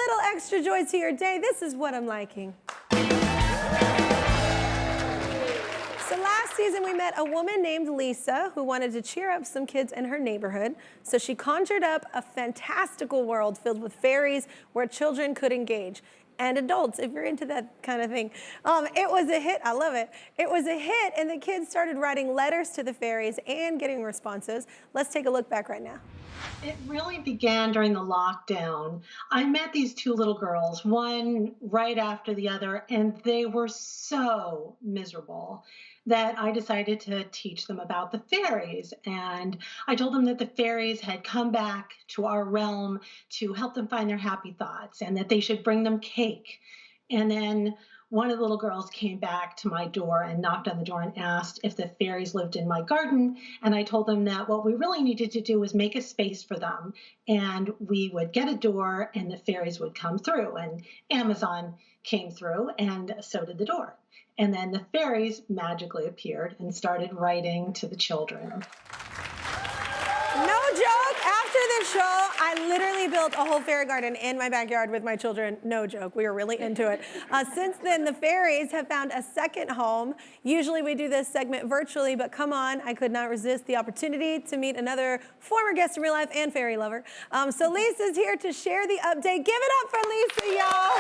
little extra joy to your day, this is what I'm liking. So last season we met a woman named Lisa who wanted to cheer up some kids in her neighborhood. So she conjured up a fantastical world filled with fairies where children could engage. And adults, if you're into that kind of thing. It was a hit, I love it. It was a hit, and the kids started writing letters to the fairies and getting responses. Let's take a look back right now. It really began during the lockdown. I met these two little girls, one right after the other, and they were so miserable that I decided to teach them about the fairies. And I told them that the fairies had come back to our realm to help them find their happy thoughts and that they should bring them cake. And then one of the little girls came back to my door and knocked on the door and asked if the fairies lived in my garden. And I told them that what we really needed to do was make a space for them. And we would get a door and the fairies would come through. And Amazon came through and so did the door. And then the fairies magically appeared and started writing to the children. No joke, after the show, I literally built a whole fairy garden in my backyard with my children. No joke, we were really into it. Since then, the fairies have found a second home. Usually we do this segment virtually, but come on, I could not resist the opportunity to meet another former guest in real life and fairy lover. So Lisa's here to share the update. Give it up for Lisa, y'all.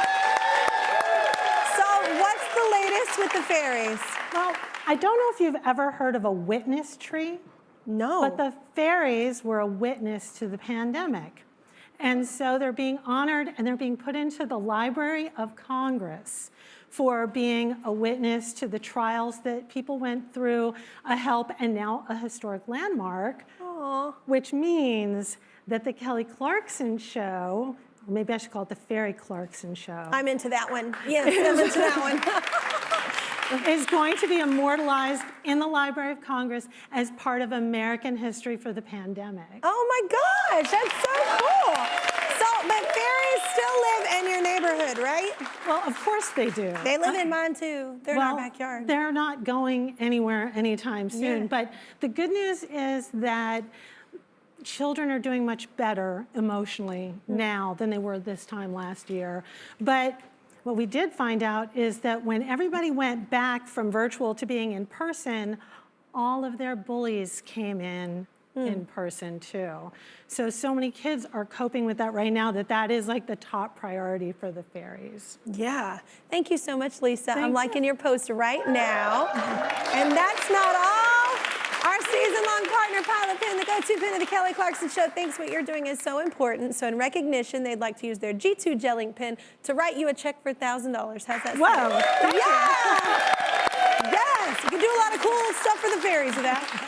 So what's the latest with the fairies? Well, I don't know if you've ever heard of a witness tree. No. But the fairies were a witness to the pandemic. And so they're being honored and they're being put into the Library of Congress for being a witness to the trials that people went through, a help, and now a historic landmark. Aww. Which means that the Kelly Clarkson show, or maybe I should call it the Fairy Clarkson show. I'm into that one. Yes, I'm into that one. Is going to be immortalized in the Library of Congress as part of American history for the pandemic. Oh my gosh, that's so cool. So, but fairies still live in your neighborhood, right? Well, of course they do. They live in mine too. They're in our backyard. They're not going anywhere anytime soon. Yeah. But the good news is that children are doing much better emotionally now than they were this time last year. But what we did find out is that when everybody went back from virtual to being in person, all of their bullies came in person too. So many kids are coping with that right now that is like the top priority for the fairies. Yeah. Thank you so much, Lisa. I'm Thank liking your post right now. And that's not all. Our season-long partner, Pilot Pin, the go-to pin of the Kelly Clarkson Show, thinks what you're doing is so important. So in recognition, they'd like to use their G2 gelling pin to write you a check for $1,000. How's that sound? Whoa. Yeah! Yes! You can do a lot of cool stuff for the fairies with that.